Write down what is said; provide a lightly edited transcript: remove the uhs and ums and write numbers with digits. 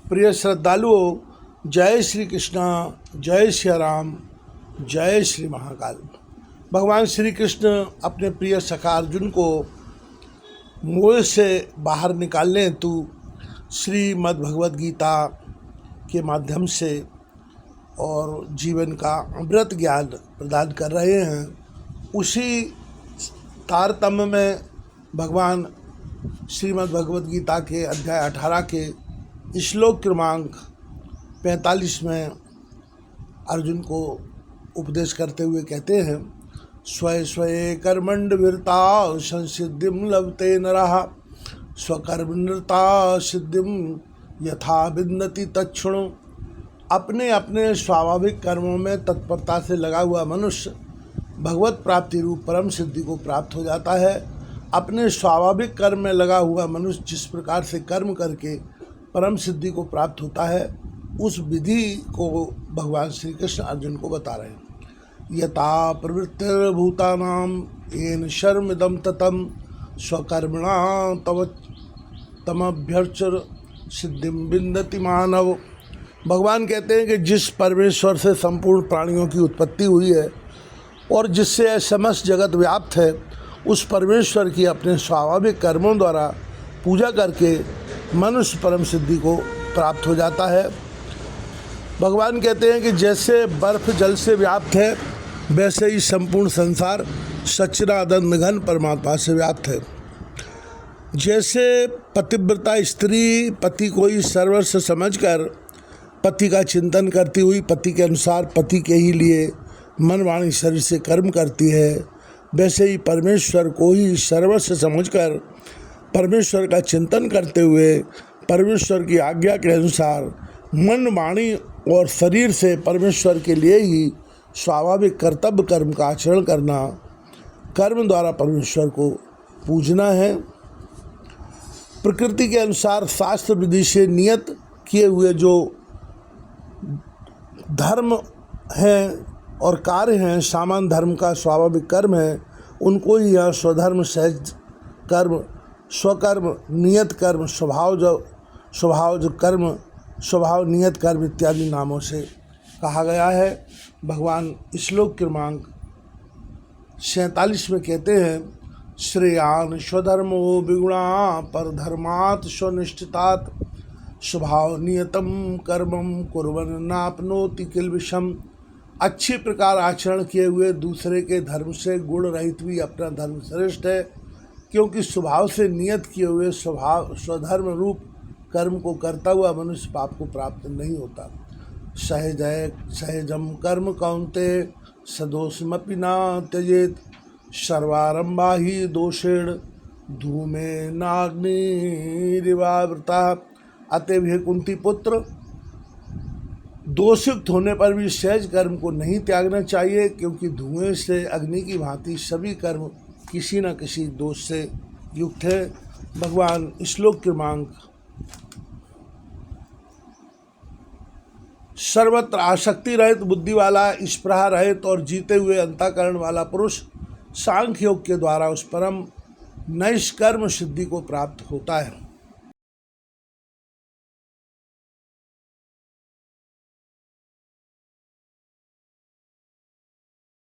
प्रिय श्रद्धालुओं, जय श्री कृष्णा, जय श्री राम, जय श्री महाकाल। भगवान श्री कृष्ण अपने प्रिय सखा अर्जुन को मोह से बाहर निकालने हेतु श्रीमद् भगवद गीता के माध्यम से और जीवन का अमृत ज्ञान प्रदान कर रहे हैं। उसी तारतम्य में भगवान श्रीमद् भगवद गीता के अध्याय 18 के श्लोक क्रमांक 45 में अर्जुन को उपदेश करते हुए कहते हैं, स्वय स्वये कर्मण्यविरता संसिद्धिं लभते नरः स्वकर्मनिरता सिद्धिं यथा विन्दति तच्छृणु। अपने अपने स्वाभाविक कर्मों में तत्परता से लगा हुआ मनुष्य भगवत प्राप्ति रूप परम सिद्धि को प्राप्त हो जाता है। अपने स्वाभाविक कर्म में लगा हुआ मनुष्य जिस प्रकार से कर्म करके परम सिद्धि को प्राप्त होता है, उस विधि को भगवान श्री कृष्ण अर्जुन को बता रहे हैं। यथा प्रवृत्तिर्भूतानां येन शर्मिदं ततं स्वकर्मणा तमभ्यर्च्य सिद्धिं विन्दति मानव। भगवान कहते हैं कि जिस परमेश्वर से संपूर्ण प्राणियों की उत्पत्ति हुई है और जिससे समस्त जगत व्याप्त है, उस परमेश्वर की अपने स्वाभाविक कर्मों द्वारा पूजा करके मनुष्य परम सिद्धि को प्राप्त हो जाता है। भगवान कहते हैं कि जैसे बर्फ जल से व्याप्त है, वैसे ही संपूर्ण संसार सच्चिदानंद घन परमात्मा से व्याप्त है। जैसे पतिव्रता स्त्री पति को ही सर्वस्व समझकर पति का चिंतन करती हुई पति के अनुसार पति के ही लिए मन वाणी शरीर से कर्म करती है, वैसे ही परमेश्वर को ही सर्वस्व समझकर परमेश्वर का चिंतन करते हुए परमेश्वर की आज्ञा के अनुसार मन वाणी और शरीर से परमेश्वर के लिए ही स्वाभाविक कर्तव्य कर्म का आचरण करना, कर्म द्वारा परमेश्वर को पूजना है। प्रकृति के अनुसार शास्त्र विधि से नियत किए हुए जो धर्म हैं और कार्य हैं, सामान्य धर्म का स्वाभाविक कर्म है, उनको ही यहाँ स्वधर्म सहज कर्म, स्वकर्म, नियत कर्म, स्वभाव नियत कर्म इत्यादि नामों से कहा गया है। भगवान श्लोक क्रमांक 47 में कहते हैं, श्रेयान् स्वधर्मो विगुणा परधर्मात् स्वनिष्ठितात् स्वभाव नियतम कर्मं कुर्वन् नाप्नोति किल्बिषम्। अच्छी प्रकार आचरण किए हुए दूसरे के धर्म से गुण रहित भी अपना धर्म श्रेष्ठ है, क्योंकि स्वभाव से नियत किए हुए स्वधर्म रूप कर्म को करता हुआ मनुष्य पाप को प्राप्त नहीं होता। सहजम कर्म कौन्तेय सदोषमपि न त्यजेत सर्वारंभा ही दोषेण धूमे नाग्निरिवावृता। अतएव हे कुंती पुत्र, दोषयुक्त होने पर भी सहज कर्म को नहीं त्यागना चाहिए, क्योंकि धुएं से अग्नि की भांति सभी कर्म किसी न किसी दोष से युक्त है। भगवान श्लोक क्रमांक सर्वत्र आसक्ति रहित बुद्धि वाला, स्पृहा रहित और जीते हुए अंतःकरण वाला पुरुष सांख्य योग के द्वारा उस परम नैष्कर्म सिद्धि को प्राप्त होता है।